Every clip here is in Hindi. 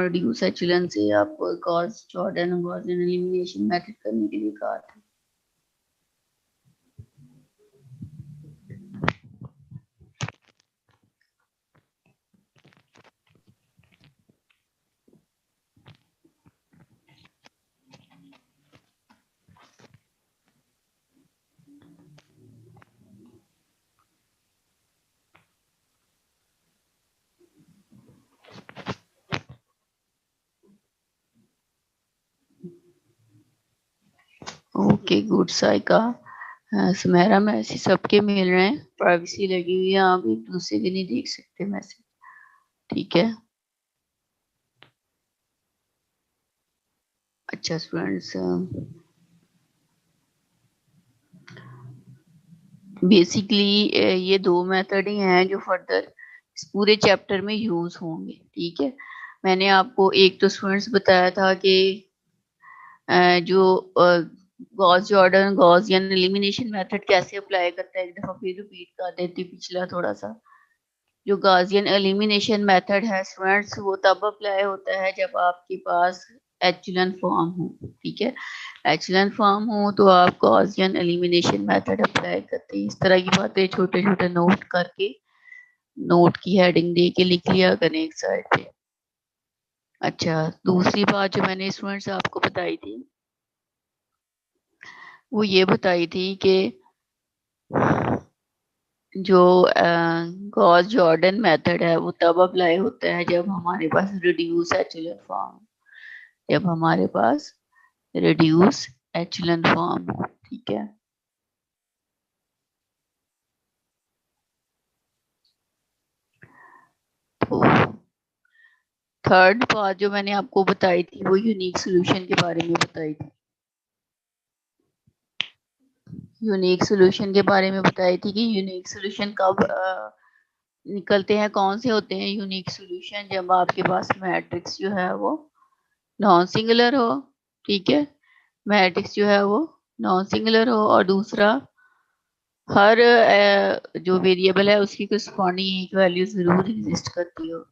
रिड्यूस एचलन से आपको Gauss Jordan Gaussian elimination method करने के लिए कहा था। Okay good Saika. Sumera message सबके मिल रहे हैं, प्राइवेसी लगी हुई है, आप एक दूसरे के नहीं देख सकते मैसेज, ठीक है। अच्छा स्टूडेंट्स, बेसिकली ये दो मेथड ही हैं जो फर्दर इस पूरे चैप्टर में यूज होंगे, ठीक है। मैंने आपको एक तो स्टूडेंट्स बताया था कि जो Gauss Jordan Gaussian elimination method कैसे अप्लाई करता है, एक दफा फिर रिपीट कर देती पिछला थोड़ा सा। जो गॉसियन एलिमिनेशन मेथड है स्टूडेंट्स, वो तब अप्लाई होता है जब आपके पास एचलन फॉर्म हो, ठीक है। एचलन फॉर्म हो तो आप गॉसियन एलिमिनेशन मेथड अप्लाई करते हैं। इस तरह की बातें छोटे छोटे नोट करके, नोट की हेडिंग दे के लिख लिया करें एक साइड पे। अच्छा, दूसरी बात जो मैंने स्टूडेंट्स आपको बताई थी, वो ये बताई थी कि जो गॉस जॉर्डन मेथड है वो तब अप्लाई होता है जब हमारे पास रिड्यूस एचलन फॉर्म, जब हमारे पास रिड्यूस एचलन फॉर्म हो, ठीक है। तो थर्ड बात जो मैंने आपको बताई थी वो यूनिक सॉल्यूशन के बारे में बताई थी। यूनिक सॉल्यूशन के बारे में बताई थी कि यूनिक सॉल्यूशन कब निकलते हैं, कौन से होते हैं यूनिक सॉल्यूशन, जब आपके पास मैट्रिक्स जो है वो नॉन सिंगुलर हो, ठीक है। मैट्रिक्स जो है वो नॉन सिंगुलर हो, और दूसरा हर जो वेरिएबल है उसकी करस्पॉन्डिंग एक वैल्यू जरूर एग्जिस्ट करती हो।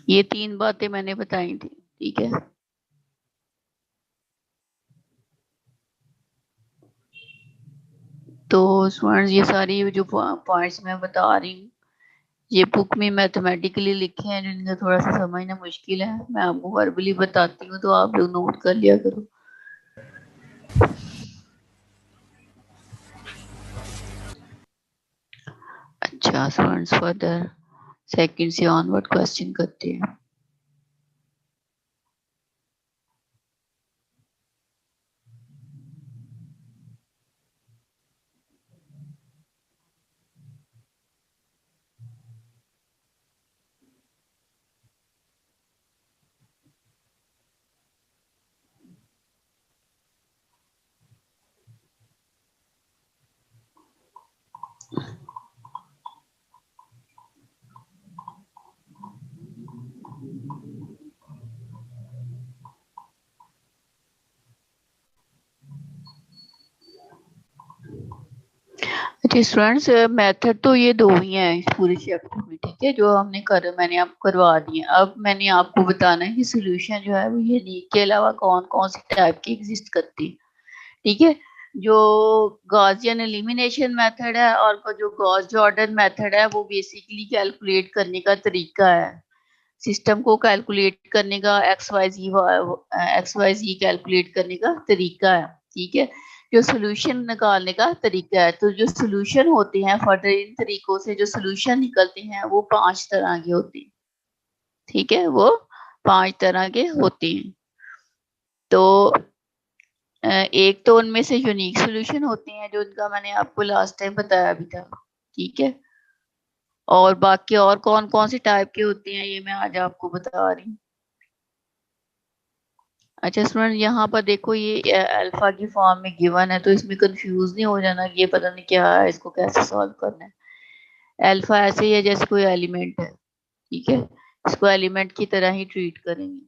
ये तीन बातें मैंने बताई थी, ठीक है। तो स्टूडेंट्स, ये सारी जो पॉइंट्स मैं बता रही हूँ ये बुक में मैथमेटिकली लिखे हैं, जिनका थोड़ा सा समझना मुश्किल है, मैं आपको वर्बली बताती हूँ तो आप लोग नोट कर लिया करो। अच्छा स्टूडेंट्स, फर्दर सेकंड से ऑनवर्ड क्वेश्चन करते हैं। अच्छा स्टूडेंट्स, मेथड तो ये दो ही हैं इस पूरे चैप्टर में, ठीक है, जो हमने कर मैंने आपको करवा दिए। अब मैंने आपको बताना है कि सोल्यूशन जो है वो यूनिक के अलावा कौन कौन सी टाइप की एग्जिस्ट करती है, ठीक है। जो गॉसियन एलिमिनेशन मेथड है और जो गॉस जॉर्डन मेथड है वो बेसिकली कैलकुलेट करने का तरीका है, सिस्टम को कैलकुलेट करने का, एक्स वाई जी कैलकुलेट करने का तरीका है, ठीक है। जो सोल्यूशन निकालने का तरीका है, तो जो सोल्यूशन होते हैं फर्दर इन तरीकों से जो सोल्यूशन निकलते हैं वो 5 तरह के होते हैं, ठीक है। वो 5 तरह के होते हैं। तो एक तो उनमें से यूनिक सॉल्यूशन होते हैं जो उनका मैंने आपको लास्ट टाइम बताया भी था, ठीक है। और बाकी और कौन कौन सी टाइप के होते हैं ये मैं आज आपको बता रही हूँ। अच्छा स्टूडेंट, यहाँ पर देखो ये अल्फा की फॉर्म में गिवन है, तो इसमें कंफ्यूज नहीं हो जाना कि ये पता नहीं क्या है, इसको कैसे सॉल्व करना है। अल्फा ऐसे ही है जैसे कोई एलिमेंट है, ठीक है, इसको एलिमेंट की तरह ही ट्रीट करेंगे।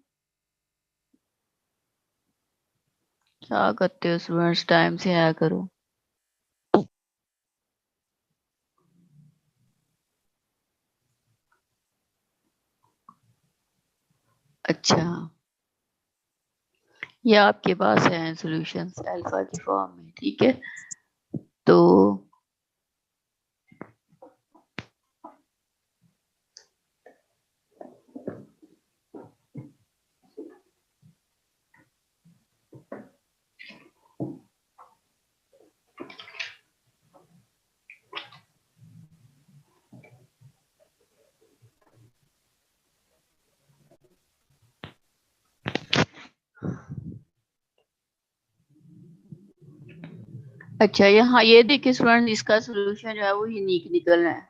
क्या करते हो स्टूडेंट्स, टाइम से आया करो। अच्छा, ये आपके पास है सॉल्यूशंस अल्फा की फॉर्म में, ठीक है। तो अच्छा, यहाँ ये देखिए स्टूडेंट, इसका सोल्यूशन जो है वो यूनिक निकल रहा है।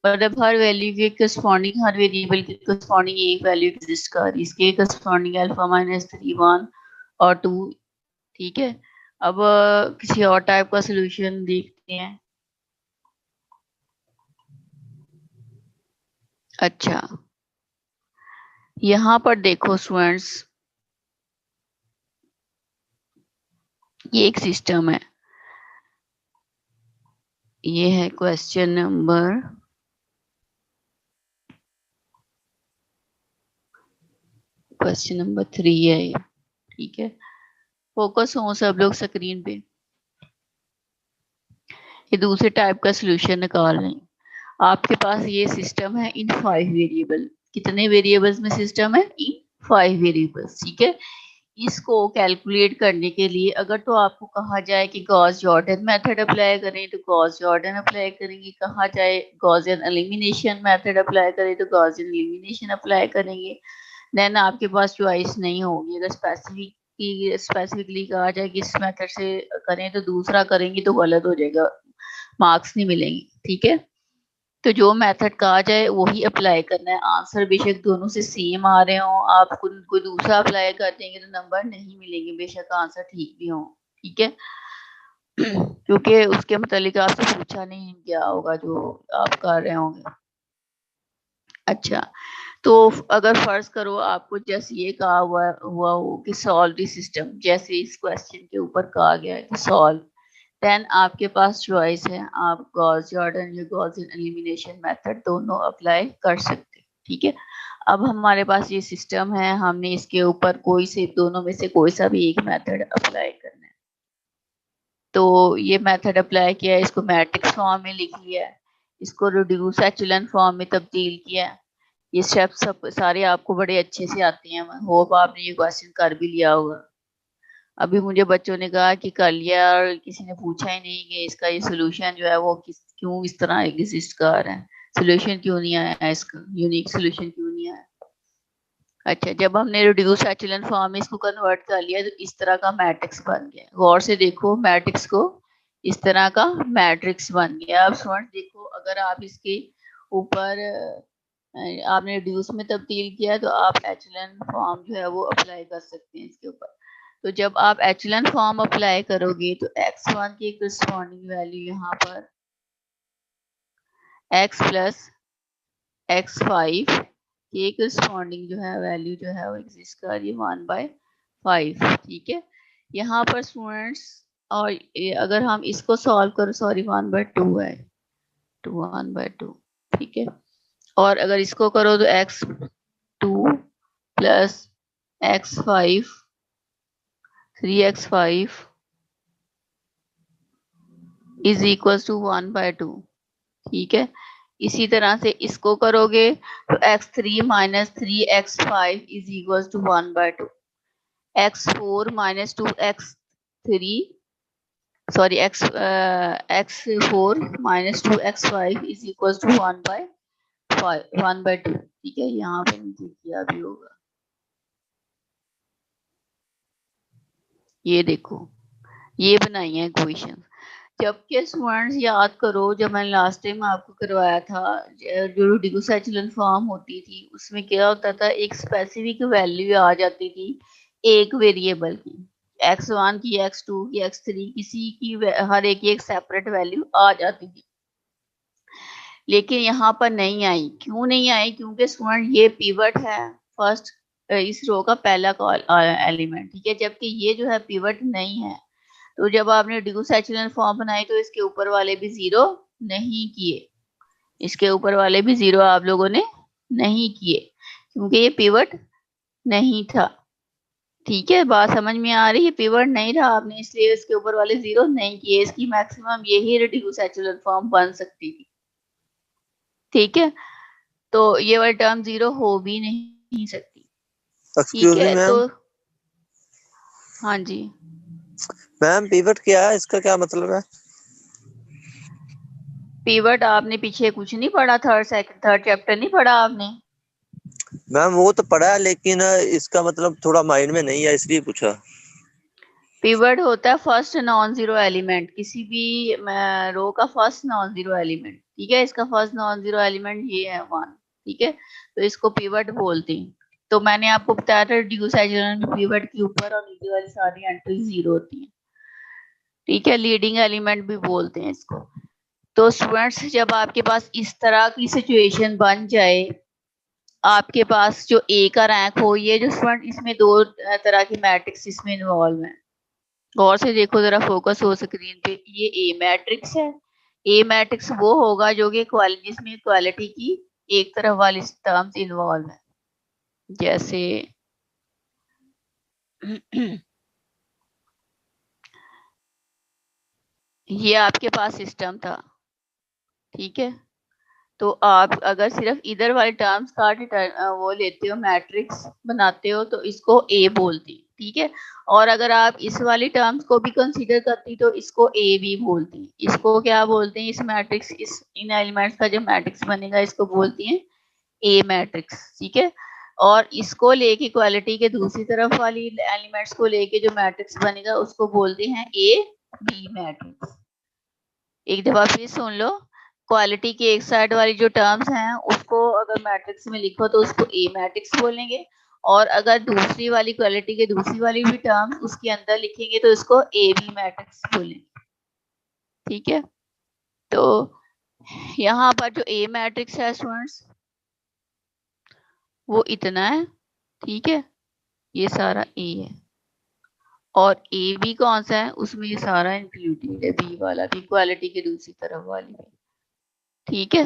मतलब हर वैल्यू के करस्पॉन्डिंग, हर वेरिएबल के करस्पॉन्डिंग एक वैल्यू एग्जिस्ट कर रही है, इसके करस्पॉन्डिंग अल्फा माइनस 3 1 और 2। ठीक है, अब किसी और टाइप का सोल्यूशन देखते हैं। अच्छा, यहाँ पर देखो स्टूडेंट्स, ये एक सिस्टम है। ये है क्वेश्चन नंबर 3 है ये। ठीक है, फोकस हो सब लोग स्क्रीन पे। ये दूसरे टाइप का सोल्यूशन निकाल रहे हैं। आपके पास ये सिस्टम है इन 5 वेरिएबल। कितने वेरिएबल्स में सिस्टम है? इन 5 वेरिएबल्स। ठीक है, इसको कैलकुलेट करने के लिए अगर तो आपको कहा जाए कि गॉस जॉर्डन मेथड अप्लाई करें तो गॉस जॉर्डन अप्लाई करेंगे, कहा जाए गॉसियन एलिमिनेशन मेथड अप्लाई करें तो गॉसियन एलिमिनेशन अप्लाई करेंगे। देन आपके पास चॉइस नहीं होगी। अगर स्पेसिफिकली कहा जाए कि इस मेथड से करें तो दूसरा करेंगे तो गलत हो जाएगा, मार्क्स नहीं मिलेंगे। ठीक है, तो जो मेथड कहा जाए वही अप्लाई करना है। आंसर बेशक दोनों से सेम आ रहे हो, आप कोई दूसरा अप्लाई कर देंगे तो नंबर नहीं मिलेंगे, बेशक आंसर ठीक भी हो। ठीक है, क्योंकि उसके मुतालिक आपसे पूछा नहीं गया होगा जो आप कर रहे होंगे। अच्छा, तो अगर फर्ज करो आपको जैसे ये कहा हुआ हो कि सॉल्व द सिस्टम, जैसे इस क्वेश्चन के ऊपर कहा गया है कि सॉल्व, देन आपके पास चॉइस है, आप गॉस जॉर्डन या गॉसियन एलिमिनेशन मेथड दोनों अप्लाई कर सकते हैं। ठीक है, अब हमारे पास ये सिस्टम है, हमने इसके ऊपर कोई से दोनों में से कोई सा भी एक मेथड अप्लाई करना है। तो ये मेथड अप्लाई किया है, इसको मैट्रिक्स फॉर्म में लिख लिया है, इसको रिड्यूस एचेलॉन फॉर्म में तब्दील किया है। ये स्टेप्स सब सारे आपको बड़े अच्छे से आते हैं, मैं होप आपने ये क्वेश्चन कर भी लिया होगा। अभी मुझे बच्चों ने कहा कि कर लिया और किसी ने पूछा ही नहीं कि इसका ये सोल्यूशन जो है वो क्यों इस तरह एग्जिस्ट कर रहा है, सोल्यूशन क्यों नहीं आया है, इसका यूनिक सोल्यूशन क्यों नहीं आया। अच्छा, जब हमने रिड्यूस एचेलॉन फॉर्म में इसको कन्वर्ट कर लिया तो इस तरह का मैट्रिक्स बन गया। गौर से देखो मैट्रिक्स को, इस तरह का मैट्रिक्स बन गया। अब स्टूडेंट देखो, अगर आप इसके ऊपर आपने रिड्यूस में तब्दील किया तो आप एचेलॉन फॉर्म जो है वो अप्लाई कर सकते हैं इसके ऊपर। तो जब आप एचेलॉन फॉर्म अप्लाई करोगे तो x1 की करस्पॉन्डिंग वैल्यू यहाँ पर x प्लस x5 के करस्पॉन्डिंग जो है वैल्यू जो है वो एग्जिस्ट कर रही है 1/5। ठीक है, यहाँ पर स्टूडेंट्स, और अगर हम इसको सॉल्व करो, सॉरी 1/2 है, 1/2। ठीक है, और अगर इसको करो तो x2 plus x5 3x5 is equal to 1/2। ठीक है, इसी तरह से इसको करोगे तो x3 minus 3x5 is equal to 1/2। x4 minus 2x3, sorry x4 minus 2x5 is equal to 1/2। ठीक है, यहाँ पे नीचे किया भी होगा। ये देखो, ये बनाई है इक्वेशन। जबकि स्टूडेंट्स याद करो, जब मैंने लास्ट टाइम आपको करवाया था, जो रिड्यूस एचेलॉन फॉर्म होती थी उसमें क्या होता था, एक स्पेसिफिक वैल्यू आ जाती थी एक वेरिएबल की, x1 की, x2 की, x3, किसी की हर एक की एक सेपरेट वैल्यू आ जाती थी। लेकिन यहाँ पर नहीं आई। क्यों नहीं आई? क्योंकि स्टूडेंट ये पिवट है फर्स्ट, इस रो का पहला एलिमेंट, ठीक है, जबकि ये जो है पिवट नहीं है। तो जब आपने रिड्यूस एचेलॉन फॉर्म बनाई तो इसके ऊपर वाले भी जीरो नहीं किए, इसके ऊपर वाले भी जीरो आप लोगों ने नहीं किए, क्योंकि ये पिवट नहीं था। ठीक है, बात समझ में आ रही है? पिवट नहीं रहा आपने, इसलिए इसके ऊपर वाले जीरो नहीं किए। इसकी मैक्सिमम यही रिड्यूस एचेलॉन फॉर्म बन सकती थी। ठीक है, तो ये वाली टर्म जीरो हो भी नहीं सकती। ठीक एक्सक्यूज मी है, तो मैम, हाँ जी मैम पिवट क्या है, इसका क्या मतलब है? पिवट आपने पीछे कुछ नहीं पढ़ा? थर्ड चैप्टर नहीं पढ़ा आपने? मैम वो तो पढ़ा है, लेकिन इसका मतलब थोड़ा माइंड में नहीं है, इसलिए पूछा। पिवट होता है फर्स्ट नॉन जीरो एलिमेंट, किसी भी रो का फर्स्ट नॉन जीरो एलिमेंट। ठीक है, इसका फर्स्ट नॉन जीरो एलिमेंट ये है 1। ठीक है, तो इसको पिवट बोलते हैं। तो मैंने आपको बताया था रिड्यूस एचेलॉन में पिवट के ऊपर और नीचे वाली सारी एंट्री जीरो होती है। ठीक है, लीडिंग एलिमेंट भी बोलते हैं इसको। तो स्टूडेंट्स, जब आपके पास इस तरह की सिचुएशन बन जाए, आपके पास जो ए का रैंक हो, ये जो स्टूडेंट इसमें दो तरह की मैट्रिक्स इसमें इन्वॉल्व है। गौर से देखो जरा, फोकस हो स्क्रीन पे। ये ए मैट्रिक्स है। ए मैट्रिक्स वो होगा जो कि जिसमें क्वालिटी की एक तरफ वाली टर्म्स इन्वॉल्व है। जैसे ये आपके पास सिस्टम था। ठीक है, तो आप अगर सिर्फ इधर वाले टर्म्स का वो लेते हो, मैट्रिक्स बनाते हो, तो इसको ए बोलते हैं। ठीक है, और अगर आप इस वाली टर्म्स को भी कंसीडर करती तो इसको ए भी बोलती हैं। इसको क्या बोलते हैं? इस मैट्रिक्स, इस इन एलिमेंट्स का जो मैट्रिक्स बनेगा इसको बोलती हैं ए मैट्रिक्स। ठीक है, और इसको लेके क्वालिटी के दूसरी तरफ वाली एलिमेंट्स को लेके जो मैट्रिक्स बनेगा उसको बोलते हैं ए बी मैट्रिक्स। एक दफा फिर सुन लो, क्वालिटी की एक साइड वाली जो टर्म्स हैं उसको अगर मैट्रिक्स में लिखो तो उसको ए मैट्रिक्स बोलेंगे, और अगर दूसरी वाली क्वालिटी के दूसरी वाली भी टर्म्स उसके अंदर लिखेंगे तो इसको ए बी मैट्रिक्स बोलेंगे। ठीक है, तो यहाँ पर जो ए मैट्रिक्स है स्टूडेंट्स, वो इतना है। ठीक है, ये सारा ए है, और ए बी कौन सा है? उसमें ये सारा इंक्लूडेड है, बी वाला भी, क्वालिटी के दूसरी तरफ वाली भी। ठीक है,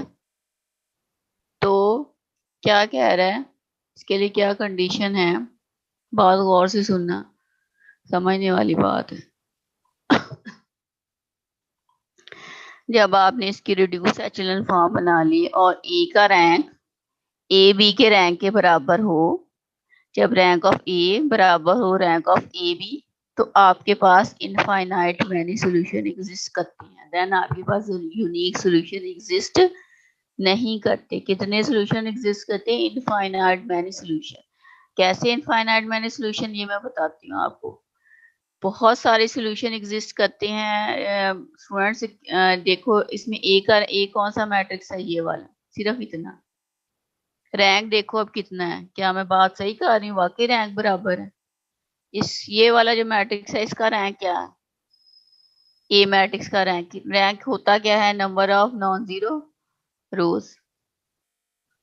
तो क्या कह रहा है, इसके लिए क्या कंडीशन है? बात गौर से सुनना, समझने वाली बात है। जब आपने इसकी रिड्यूस एचेलॉन फॉर्म बना ली और ए का रैंक ए बी के रैंक के बराबर हो, जब रैंक ऑफ ए बराबर हो रैंक ऑफ ए बी, तो आपके पास इनफाइनाइट मैनी सॉल्यूशन एग्जिस्ट करते हैं। देन आपके पास यूनिक सॉल्यूशन एग्जिस्ट नहीं करते। कितने सॉल्यूशन एग्जिस्ट करते हैं? Infinite many solution. कैसे इनफाइनाइट मैनी सॉल्यूशन, ये मैं बताती हूँ आपको। बहुत सारे सॉल्यूशन एग्जिस्ट करते हैं स्टूडेंट्स। देखो इसमें ए कौन सा मैट्रिक्स है? ये वाला, सिर्फ इतना। रैंक देखो अब कितना है। क्या मैं बात सही कर रही हूँ? वाकई रैंक बराबर है। इस ये वाला जो मैट्रिक्स है इसका रैंक क्या है? ए मैट्रिक्स का रैंक होता क्या है? नंबर ऑफ नॉन जीरो रोज।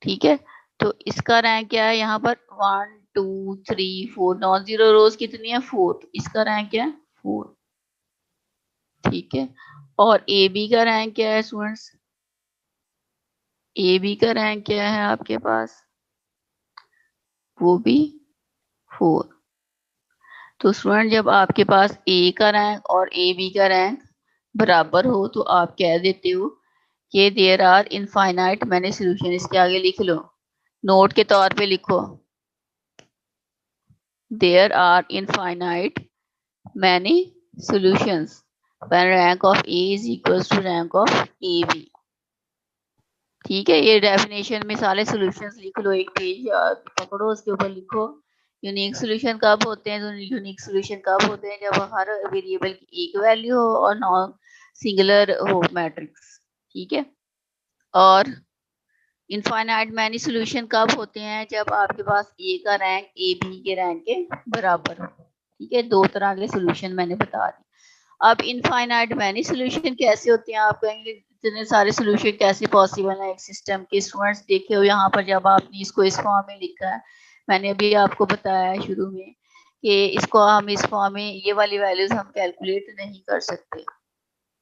ठीक है, तो इसका रैंक क्या है? यहाँ पर 1 2 3 4 नॉन जीरो रोज कितनी है? 4। इसका रैंक क्या है? 4। ठीक है, और ए बी का रैंक क्या है स्टूडेंट्स? ए बी का रैंक क्या है आपके पास? वो भी 4। तो स्टूडेंट, जब आपके पास ए का रैंक और ए बी का रैंक बराबर हो तो आप कह देते हो कि there are infinite many solution. इसके आगे लिख लो, नोट के तौर पे लिखो, there are infinite many solutions when rank of A is equals to rank of AB। ठीक है, ये डेफिनेशन में सारे सॉल्यूशंस लिख लो, एक पेज पकड़ो, उसके ऊपर लिखो यूनिक सॉल्यूशन कब होते हैं। तो यूनिक सॉल्यूशन कब होते हैं? जब हर वेरिएबल की एक वैल्यू हो और नॉन सिंगुलर हो मैट्रिक्स। ठीक है, और इनफाइनाइट मैनी सॉल्यूशन कब होते हैं? जब आपके पास ए का रैंक ए बी के रैंक के बराबर हो। ठीक है, दो तरह के सॉल्यूशन मैंने बता दिए। अब इनफाइनाइट मैनी सॉल्यूशन कैसे होते हैं? आप कहेंगे इतने सारे सोल्यूशन कैसे पॉसिबल है एक सिस्टम के। स्टूडेंट्स देखे हो यहाँ पर, जब आपने इसको इस फॉर्म में लिखा है, मैंने अभी आपको बताया है शुरू में कि इसको हम इस फॉर्म में ये वाली वैल्यूज हम कैलकुलेट नहीं कर सकते,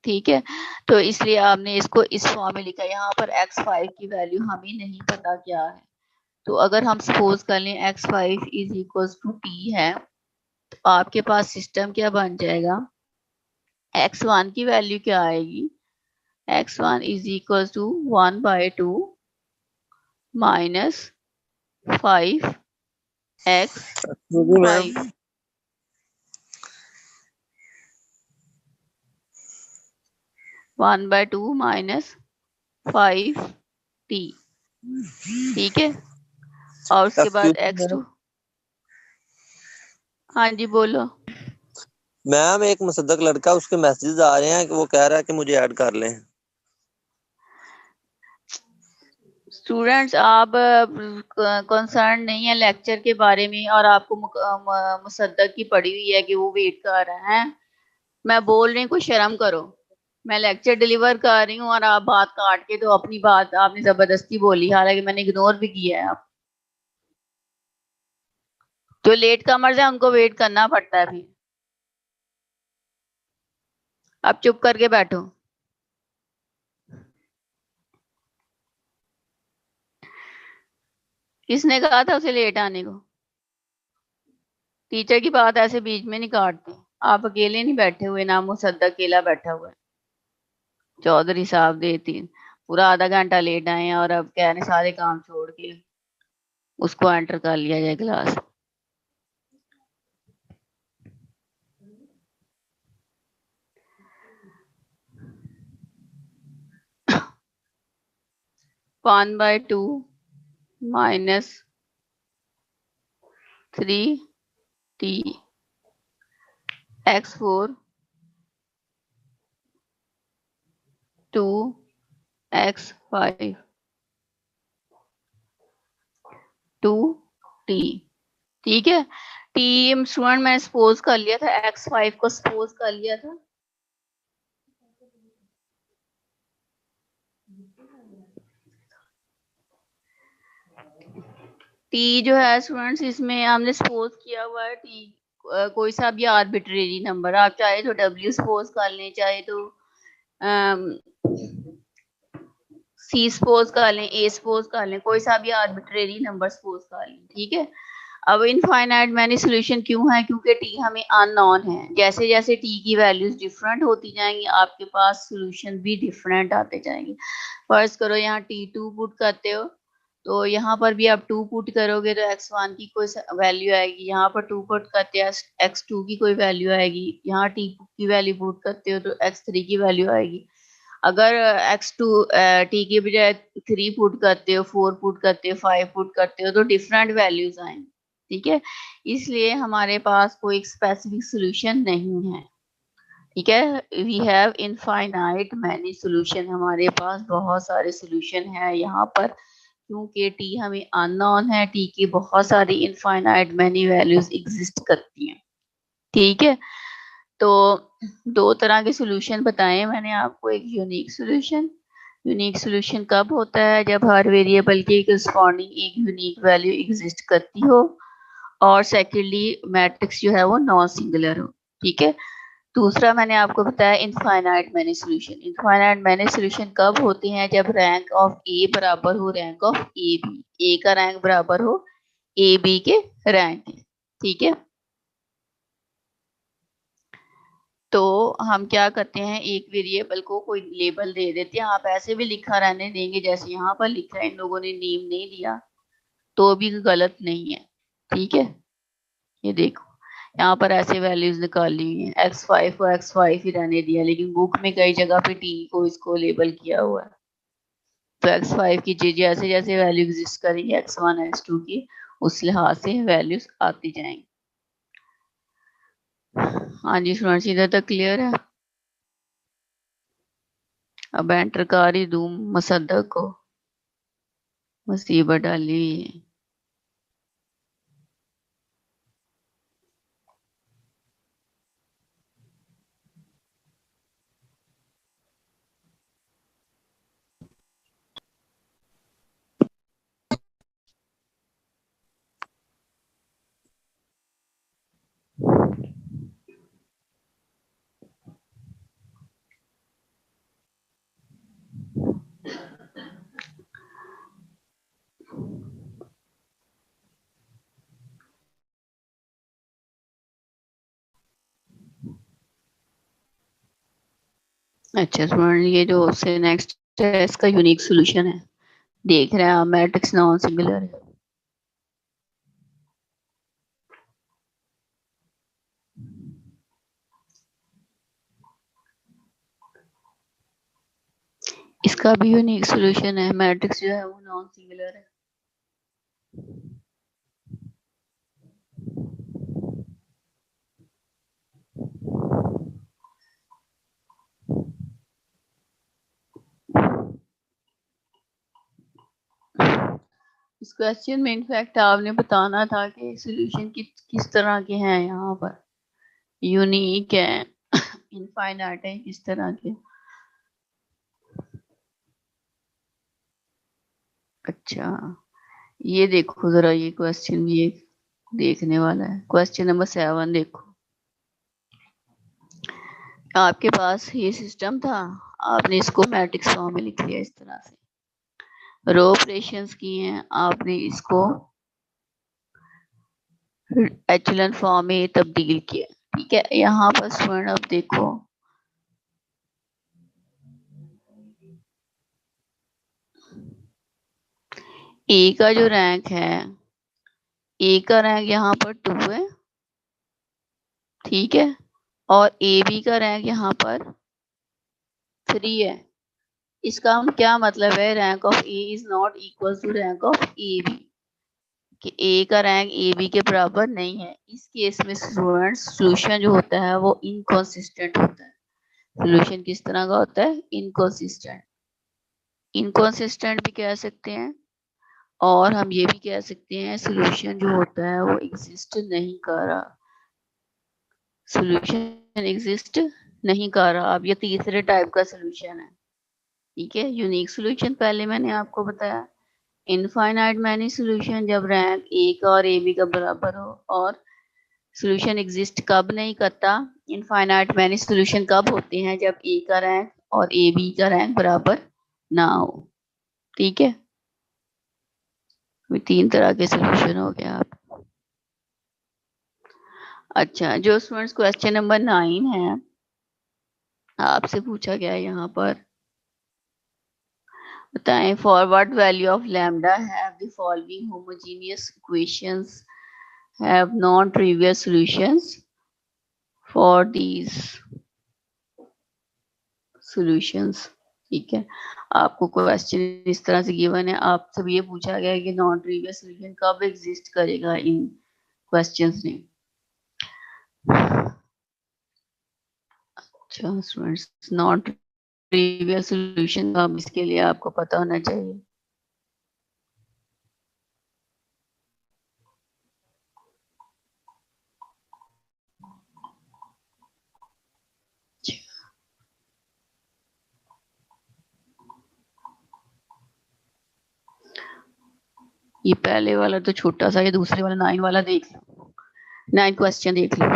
ठीक है। तो इसलिए आपने इसको इस फॉर्म में लिखा है। यहाँ पर x5 की वैल्यू हमें नहीं पता क्या है, तो अगर हम सपोज कर लें x5 is equal to t है, तो आपके पास सिस्टम क्या बन जाएगा, x1 की वैल्यू क्या आएगी, x1 is equal to 1/2 minus 5x5 1/2 minus 5t, ठीक है। और उसके बाद x2, हाँ जी बोलो। मैम एक मुसद्दक लड़का, उसके मैसेजेस आ रहे हैं कि वो कह रहा है कि मुझे ऐड कर लें। स्टूडेंट्स आप कंसर्न नहीं है लेक्चर के बारे में, और आपको मुसद्दक की पड़ी हुई है कि वो वेट कर रहे हैं। मैं बोल रही हूँ, कुछ शर्म करो। मैं लेक्चर डिलीवर कर रही हूँ और आप बात काट के, तो अपनी बात आपने जबरदस्ती बोली, हालांकि मैंने इग्नोर भी किया है। आप जो लेट कमर्स है उनको वेट करना पड़ता है फिर। आप चुप करके बैठो। किसने कहा था उसे लेट आने को? टीचर की बात ऐसे बीच में नहीं काटते। आप अकेले नहीं बैठे हुए, ना मुसद्दक अकेला बैठा हुआ है। चौधरी साहब देती पूरा आधा घंटा लेट आए हैं और अब कह रहे सारे काम छोड़ के उसको एंटर कर लिया जाए class. One by two minus 3t x4 2x5 2t, ठीक है। टी स्टूडेंट मैंने सपोज कर लिया था, x5 को सपोज कर लिया था। टी जो है स्टूडेंट्स, इसमें हमने सपोज किया हुआ है टी कोई सा भी आर्बिट्रेरी नंबर। आप चाहे तो w सपोज कर लें, चाहे तो सी सपोज कर लें, ए सपोज कर लें, कोई सा भी आर्बिट्रेरी नंबर सपोज कर लें, ठीक है। अब इनफाइनाइट मैनी सोल्यूशन क्यों है, क्योंकि टी हमें अननोन है। जैसे जैसे टी की वैल्यूज डिफरेंट होती जाएंगी, आपके पास सोल्यूशन भी डिफरेंट आते जाएंगे। फर्ज करो यहाँ t2 पुट करते हो, तो यहाँ पर भी आप 2 पुट करोगे तो x1 की कोई वैल्यू आएगी। यहाँ पर 2 पुट करते हो x2 की कोई वैल्यू आएगी। यहाँ t की वैल्यू पुट करते हो तो x3 की वैल्यू आएगी। अगर x2 t की बजाय 3 पुट करते हो, 4 पुट करते हो, 5 पुट करते हो, तो डिफरेंट वैल्यूज आएंगी, ठीक है। इसलिए हमारे पास कोई स्पेसिफिक सोल्यूशन नहीं है, ठीक है। We have infinite many solution, हमारे पास बहुत सारे सोल्यूशन है यहाँ पर, क्योंकि टी हमें अननोन है। टी की बहुत सारी इनफाइनाइट मैनी वैल्यूज एग्जिस्ट करती हैं, ठीक है। तो दो तरह के सोल्यूशन बताए मैंने आपको। एक यूनिक सोल्यूशन, यूनिक सोल्यूशन कब होता है, जब हर वेरिएबल के करस्पॉन्डिंग एक यूनिक वैल्यू एग्जिस्ट करती हो, और सेकेंडली मैट्रिक्स जो है वो नॉन सिंगुलर हो, ठीक है। दूसरा मैंने आपको बताया infinite many solution. Infinite many solution कब होते हैं, जब रैंक ऑफ ए बराबर हो रैंक ऑफ ए बी, ए का रैंक बराबर हो ए बी के रैंक, ठीक है। तो हम क्या करते हैं, एक वेरिएबल को कोई लेबल दे देते हैं। आप ऐसे भी लिखा रहने देंगे जैसे यहाँ पर लिखा है, इन लोगों ने नेम नहीं दिया तो भी गलत नहीं है, ठीक है। ये देखो यहाँ पर ऐसे वैल्यूज निकाली हुई है, x5 को x5 ही रहने दिया, लेकिन बुक में कई जगह पे t को इसको लेबल किया हुआ है। तो x5 की जैसे जैसे वैल्यू एग्जिस्ट करेंगे x1 x2 की, उस लिहाज से वैल्यूज आती जाएंगी। हाँ जी स्टूडेंट्स, इधर तक क्लियर है। अब एंटर कर ही दूं मुसद्दक को, मुसीबत डाली हुई है। अच्छा स्टूडेंट, ये जो से नेक्स्ट है इसका यूनिक सॉल्यूशन है, देख रहे हैं आप, मैट्रिक्स नॉन सिंगुलर है। इसका भी यूनिक सॉल्यूशन है, मैट्रिक्स जो है वो नॉन सिंगुलर है। इस क्वेश्चन में इनफैक्ट आपने बताना था कि सॉल्यूशन किस तरह के हैं, यहाँ पर यूनिक है, इनफाइनाइट है, किस तरह के। अच्छा, ये देखो जरा, ये क्वेश्चन भी एक देखने वाला है। क्वेश्चन नंबर 7 देखो, आपके पास ये सिस्टम था, आपने इसको मैट्रिक्स फॉर्म में लिख लिया इस तरह से, रो ऑपरेशंस किए हैं, आपने इसको एचेलॉन फॉर्म में तब्दील किया। ठीक है, यहाँ पर स्वर्ण अब देखो, ए का जो रैंक है, ए का रैंक यहाँ पर 2 है, ठीक है, और ए बी का रैंक यहाँ पर 3 है। इसका हम क्या मतलब है, rank of A is not equal to rank of A B, कि ए का रैंक ए बी के बराबर नहीं है। इस केस में स्टूडेंट्स सॉल्यूशन जो होता है वो इनकंसिस्टेंट होता है। सॉल्यूशन किस तरह का होता है, इनकंसिस्टेंट। इनकंसिस्टेंट भी कह सकते हैं, और हम ये भी कह सकते हैं सॉल्यूशन जो होता है वो एग्जिस्ट नहीं कर रहा, सॉल्यूशन एग्जिस्ट नहीं कर रहा। अब ये तीसरे टाइप का सॉल्यूशन है। ठीक है, यूनिक सॉल्यूशन पहले मैंने आपको बताया, इनफाइनाइट मैनी सॉल्यूशन जब रैंक ए का और ए बी का बराबर हो, और सॉल्यूशन एग्जिस्ट कब नहीं करता, इनफाइनाइट मैनी सॉल्यूशन कब होते हैं, जब ए का रैंक और ए बी का रैंक बराबर ना हो। ठीक है, 3 तरह के सॉल्यूशन हो गया आप। अच्छा, जो स्टूडेंट्स क्वेश्चन नंबर 9 है, आपसे पूछा गया है यहाँ पर, बताएं for what value of lambda have the following homogeneous equations have non trivial solutions for these solutions. ठीक है, आपको क्वेश्चन इस तरह से गिवन है, आपसे ये पूछा गया है कि नॉन ट्रिवियल सॉल्यूशन कब एग्जिस्ट करेगा इन क्वेश्चंस में। अच्छा स्टूडेंट्स, नॉन ट्रिवियल सॉल्यूशन कब, इसके लिए आपको पता होना चाहिए। ये पहले वाला तो छोटा सा, ये दूसरे वाला 9 वाला देख लो, 9 क्वेश्चन देख लो।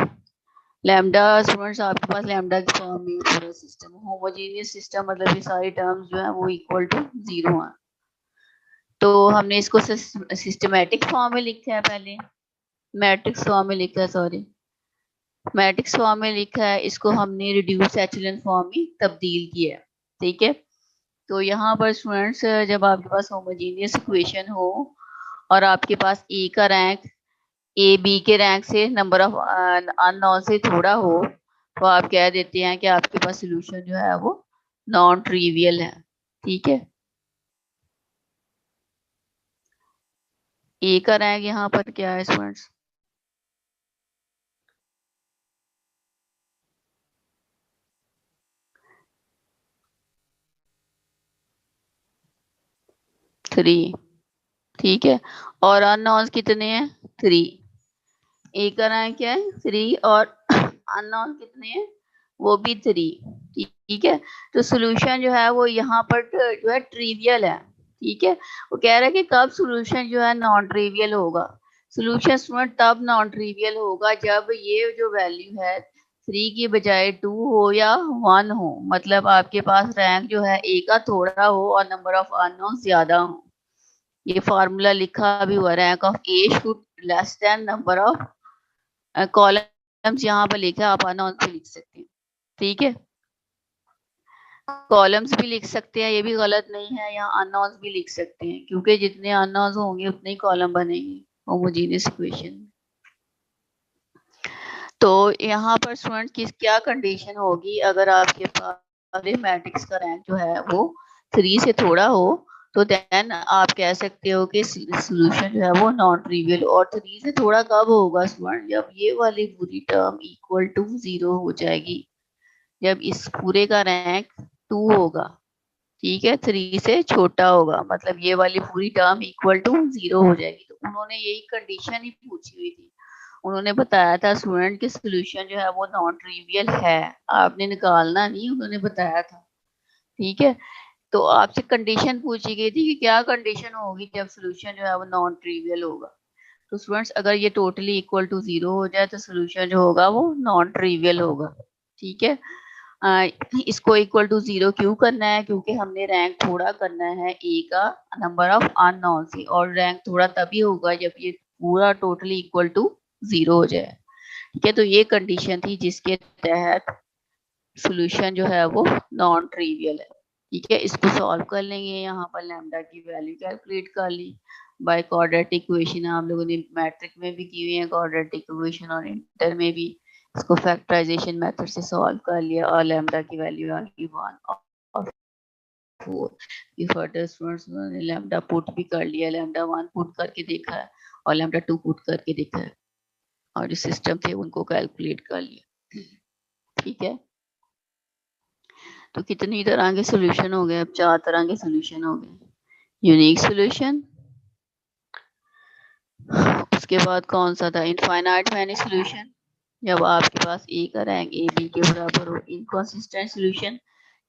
लैम्डा स्टूडेंट्स, आपके पास लैम्डा की फॉर्म में पूरा सिस्टम, होमोजेनियस सिस्टम मतलब ये सारी टर्म्स जो है वो इक्वल टू 0 है। तो हमने इसको सिस्टमैटिक फॉर्म में लिखा है, पहले मैट्रिक्स फॉर्म में लिखा है, सॉरी मैट्रिक्स फॉर्म में लिखा है, इसको हमने रिड्यूस एचेलॉन फॉर्म में तब्दील किया है। ठीक है, तो यहाँ पर स्टूडेंट्स, जब आपके पास होमोजेनियस इक्वेशन हो और आपके पास ए का रैंक ए बी के रैंक से नंबर ऑफ अननोन से थोड़ा हो, तो आप कह देते हैं कि आपके पास सोल्यूशन जो है वो नॉन ट्रिवियल है। ठीक है, ए का रैंक यहाँ पर क्या है स्टूडेंट्स, थ्री। ठीक है, और अननोन कितने हैं, 3। ए का रैंक क्या है, 3, और अननोन कितने हैं, वो भी 3। ठीक है, तो सोल्यूशन जो है वो यहाँ पर जो है ट्रिवियल है। ठीक है, वो कह रहा है कि कब सोल्यूशन जो है नॉन ट्रिवियल होगा। सोल्यूशन स्टूडेंट तब नॉन ट्रिवियल होगा जब ये जो वैल्यू है 3 की बजाय 2 हो या 1 हो, मतलब आपके पास रैंक जो है ए का थोड़ा हो और नंबर ऑफ अननोन ज्यादा हो। ये फार्मूला लिखा भी हुआ, rank of A should less than number of columns, यहाँ पर लिखा है, आप अननोन से लिख सकते हैं। ठीक है, कॉलम्स भी लिख सकते हैं, ये भी गलत नहीं है, यहाँ अननोन्स भी लिख सकते हैं, क्योंकि जितने अननोन्स होंगे उतने ही कॉलम बनेंगे होमोजेनियस इक्वेशन। तो यहाँ पर स्टूडेंट की क्या कंडीशन होगी, अगर आपके पास मैट्रिक्स का रैंक जो है वो 3 से थोड़ा हो, तो देन आप कह सकते हो कि सॉल्यूशन जो है वो नॉन ट्रिवियल। और 3 से थोड़ा कब होगा स्टूडेंट, जब ये वाली पूरी टर्म इक्वल टू 0 हो जाएगी, जब इस पूरे का रैंक 2 होगा, ठीक है, 3 से छोटा होगा, मतलब ये वाली पूरी टर्म इक्वल टू 0 हो जाएगी। तो उन्होंने यही कंडीशन ही पूछी हुई थी, उन्होंने बताया था स्टूडेंट के सोल्यूशन जो है वो नॉन ट्रिवियल है, आपने निकालना नहीं, उन्होंने बताया था, ठीक है। तो आपसे कंडीशन पूछी गई थी कि क्या कंडीशन होगी जब सोल्यूशन जो है वो नॉन ट्रिवियल होगा। तो स्टूडेंट्स अगर ये टोटली इक्वल टू 0 हो जाए तो सोल्यूशन जो होगा वो नॉन ट्रिवियल होगा, ठीक है। इसको इक्वल टू 0 क्यों करना है, क्योंकि हमने रैंक थोड़ा करना है ए का नंबर ऑफ अननोन से, और रैंक थोड़ा तभी होगा जब ये पूरा टोटली इक्वल टू 0 हो जाए, ठीक है। तो ये कंडीशन थी जिसके तहत सॉल्यूशन जो है वो नॉन ट्रिवियल है, ठीक है। इसको सॉल्व कर लेंगे, यहाँ पर लैम्डा की वैल्यू कैलकुलेट कर ली बाय क्वाड्रेटिक इक्वेशन, आप लोगों ने मैट्रिक में भी की हुई है क्वाड्रेटिक इक्वेशन और इंटर में भी। इसको फैक्टराइजेशन मेथड से सॉल्व कर लिया और लैम्डा की वैल्यू आ गई 1 और 4। ये फर्दर स्टूडेंट्स ने लैम्डा पुट भी कर लिया, लैम्डा 1 पुट करके देखा है और लैम्डा 2 पुट करके देखा है, और जो सिस्टम थे उनको कैलकुलेट कर लिया, ठीक है। तो कितनी तरह के सॉल्यूशन हो गए, अब 4 तरह के सॉल्यूशन हो गए। यूनिक सॉल्यूशन, उसके बाद कौन सा था, इनफाइनाइट मैनी सॉल्यूशन, जब आपके पास ए का रैंक ए बी के बराबर हो। इनकंसिस्टेंट सॉल्यूशन,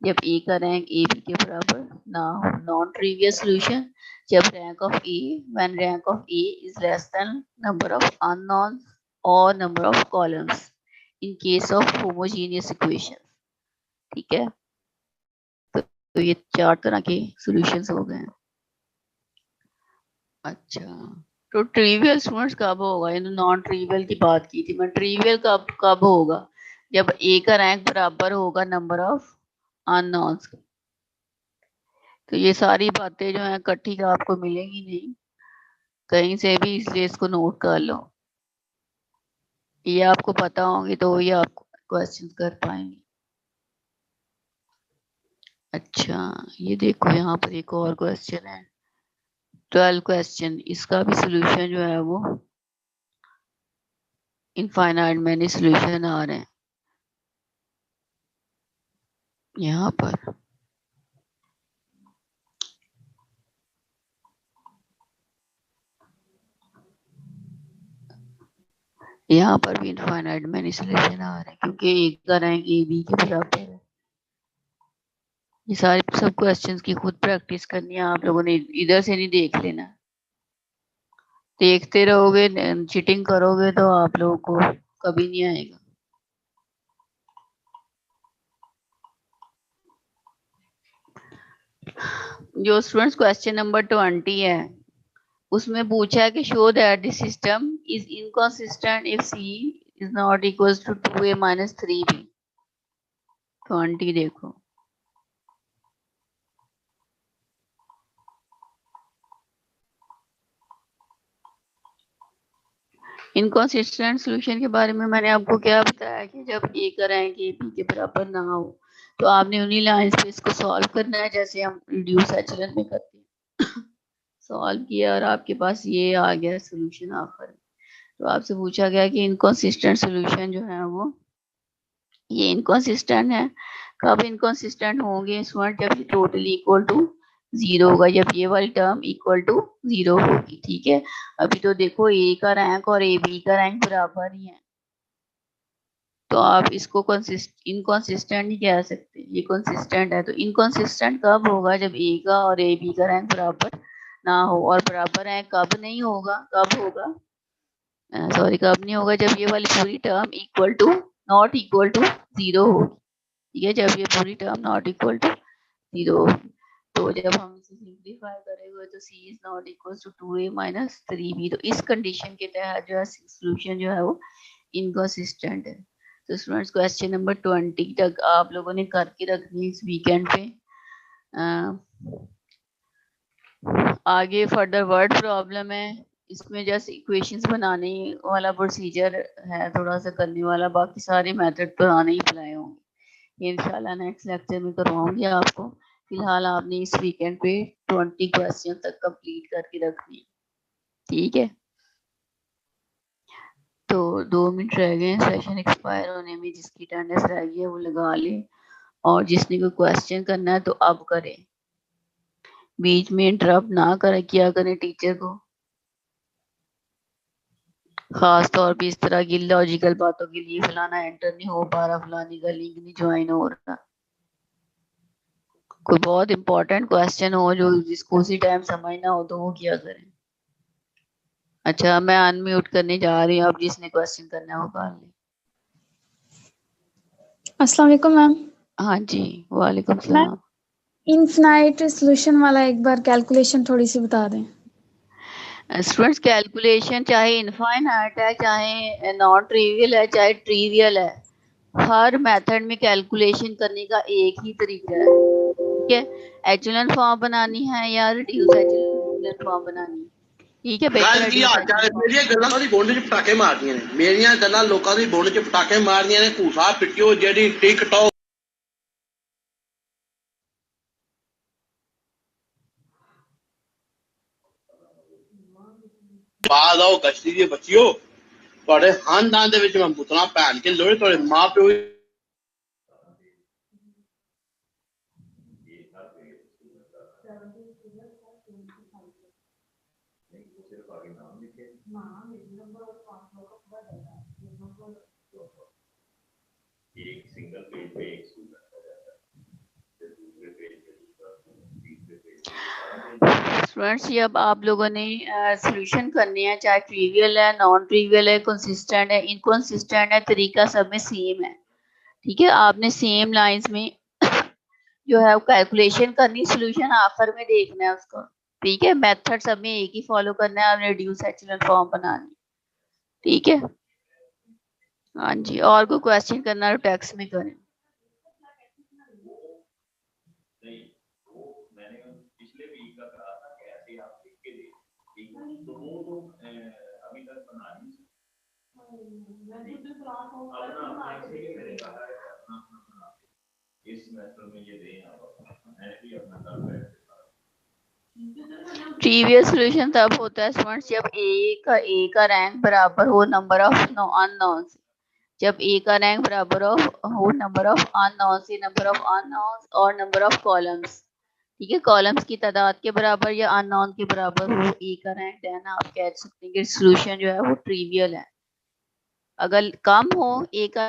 जब ए का रैंक ए बी के बराबर ना हो। नॉन ट्रिवियल सॉल्यूशन, जब rank of a when rank of A is less than number of unknown और number of columns in case of homogeneous equation, ठीक है। तो ये 4 तरह के सॉल्यूशंस हो गए। अच्छा, तो ट्रिवियल स्टूडेंट्स कब होगा, ये नॉन ट्रिवियल की बात की थी मैं, ट्रिवियल कब कब होगा, जब ए का रैंक बराबर होगा नंबर ऑफ अननोन्स। तो ये सारी बातें जो है इकट्ठी आपको मिलेंगी नहीं कहीं से भी, इसलिए इसको नोट कर लो, ये आपको पता होंगे तो ये आप क्वेश्चन कर पाएंगे। अच्छा, ये देखो यहाँ पर एक और क्वेश्चन है 12 क्वेश्चन, इसका भी सोल्यूशन जो है वो इनफाइनाइट मैनी सोल्यूशन आ रहे हैं यहाँ पर। यहाँ पर भी इनफाइनाइट मैनी सोल्यूशन आ रहे हैं, क्योंकि एक का रैंक ए बी के बराबर है। ये सारे सब क्वेश्चंस की खुद प्रैक्टिस करनी है, आप लोगों ने इधर से नहीं देख लेना, देखते रहोगे चीटिंग करोगे तो आप लोगों को कभी नहीं आएगा। जो स्टूडेंट्स क्वेश्चन नंबर 20 है, उसमें पूछा है कि show that the system is inconsistent if C is not equals to 2a minus 3b। 20 देखो, इनकंसिस्टेंट सॉल्यूशन के बारे में मैंने आपको क्या बताया कि जब ए का रैंक ए बी के बराबर ना हो, तो आपने उन्हीं लाइंस पे इसको सॉल्व करना है जैसे हम रिड्यूस एचलन में करते हैं। सॉल्व किया और आपके पास ये आ गया सॉल्यूशन आखिर। तो आपसे पूछा गया कि इनकंसिस्टेंट सॉल्यूशन जो है वो ये इनकंसिस्टेंट है, कब इनकंसिस्टेंट होंगे स्टूडेंट, जब ये टोटली इक्वल टू 0 होगा, जब ये वाली टर्म इक्वल टू 0 होगी, ठीक है। अभी तो देखो ए का रैंक और ए बी का रैंक बराबर ही है, तो आप इसको इनकंसिस्टेंट नहीं कह सकते, ये कंसिस्टेंट है। तो इनकंसिस्टेंट कब होगा, जब ए का और ए बी का रैंक बराबर ना हो, और बराबर रैंक कब नहीं होगा, कब होगा, सॉरी कब नहीं होगा, जब ये वाली पूरी term equal to not equal to 0 होगी, ठीक है, जब ये पूरी टर्म नॉट इक्वल टू 0 होगी। तो जब हम इसे सिंप्लीफाई करेंगे तो c is not equal to 2a minus 3b, तो इस कंडीशन के तहत जो है सोल्यूशन जो है वो इनकंसिस्टेंट है। तो स्टूडेंट्स क्वेश्चन नंबर 20 तक आप लोगों ने करके रखनी है इस वीकेंड पे। आगे फर्दर वर्ड प्रॉब्लम है, इसमें जस्ट इक्वेशंस बनाने वाला प्रोसीजर है थोड़ा सा करने वाला, बाकी सारे मेथड तो आने ही अप्लाई होंगे। इंशाल्लाह नेक्स्ट लेक्चर में करवाऊंगी आपको। फिलहाल आपने इस वीकेंड पे 20 क्वेश्चन तक कंप्लीट करके रखनी है, ठीक है। तो 2 मिनट रह गए हैं सेशन एक्सपायर होने में, जिसकी अटेंडेंस रह गई है वो लगा ले, और जिसने कोई क्वेश्चन करना है तो अब करें, बीच में इंटरप्ट ना करें, किया करें टीचर को, खास तौर पे इस तरह की लॉजिकल बातों के लिए फलाना एंटर नहीं हो पा रहा, फलानी का लिंक नहीं ज्वाइन हो रहा। कोई बहुत इंपॉर्टेंट क्वेश्चन हो जो जिसको उसी टाइम समझना हो तो वो किया करें। अच्छा, मैं अनम्यूट करने जा रही हूँ, अब जिसने क्वेश्चन करना है वो कर ले। अस्सलाम वालेकुम मैम। हाँ जी, वालेकुम सलाम। इनफिनाइट सॉल्यूशन वाला एक बार कैलकुलेशन थोड़ी सी बता दें। स्टूडेंट्स कैलकुलेशन चाहे इनफाइनाइट है, चाहे नॉन ट्रिवियल है, चाहे ट्रिवियल है, हर मेथड में कैलकुलेशन करने का एक ही तरीका है, ठीक है। एचेलॉन फॉर्म बनानी है या रिड्यूस एचेलॉन फॉर्म बनानी है, ठीक है। ਗੱਲ ਕੀ ਹਾਲ ਚਾਲ ਹੈ? ਮੇਰੀਆਂ ਗੱਲਾਂ ਉਹਦੀ ਬੋਂਡ 'ਚ ਪਟਾਕੇ ਮਾਰਦੀਆਂ ਨੇ, ਮੇਰੀਆਂ ਗੱਲਾਂ ਲੋਕਾਂ ਦੀ ਬੋਂਡ 'ਚ ਪਟਾਕੇ ਮਾਰਦੀਆਂ ਨੇ। ਘੂਸਾ ਪਿੱਟਿਓ ਜਿਹੜੀ ਟਿਕਟੌਕ ਬਾਦ ਆਓ ਗਸ਼ਤੀ ਦੀ ਬੱਚਿਓ, ਤੁਹਾਡੇ ਖਾਨਦਾਨ ਦੇ ਵਿੱਚ ਮੈਂ ਮੁੱਤਣਾ ਭੈਣ ਕੇ ਲੋੜੇ, ਤੁਹਾਡੇ ਮਾਂ ਪਿਓ एक सिंगल पेज पे एक स्टूडेंट हो जाता है, फिर दूसरे पेज पे दूसरा, तीसरे पेज पे। स्टूडेंट्स ये अब आप लोगों ने सॉल्यूशन करने हैं, चाहे ट्रिवियल है, नॉन ट्रिवियल है, कंसिस्टेंट है, इनकंसिस्टेंट है, तरीका सब में सेम है, ठीक है। आपने सेम लाइंस में जो है कैलकुलेशन करनी, सॉल्यूशन आखिर में देखना है उसको, ठीक है। मेथड सब में एक ही फॉलो करना है, आपने रिड्यूस एचेलॉन फॉर्म बनानी, ठीक है। हाँ जी, और कोई क्वेश्चन करना तो टेक्स्ट में करें। नहीं, वो मैंने पिछले वीक का कहा था कि ऐसे आप लिख के दे, ठीक है। तो वो तो अभी तक बना नहीं अपना ऐसे ही मैंने कहा है अपना इस सेमेस्टर में ये दें आप, मैंने भी अपना कर रहा है। प्रीवियस सॉल्यूशन तब होता है स्टूडेंट्स जब ए का रैंक बराबर हो नंबर ऑफ अननोन से, जब ए का रैंक बराबर हो नंबर ऑफ अननोन से, नंबर ऑफ अननोन और नंबर ऑफ कॉलम्स, ठीक है। कॉलम्स की तादाद के बराबर या अननोन के बराबर हो ए का रैंक, देन आप कह सकते हैं कि सॉल्यूशन जो है वो ट्रिवियल है। अगर कम हो ए का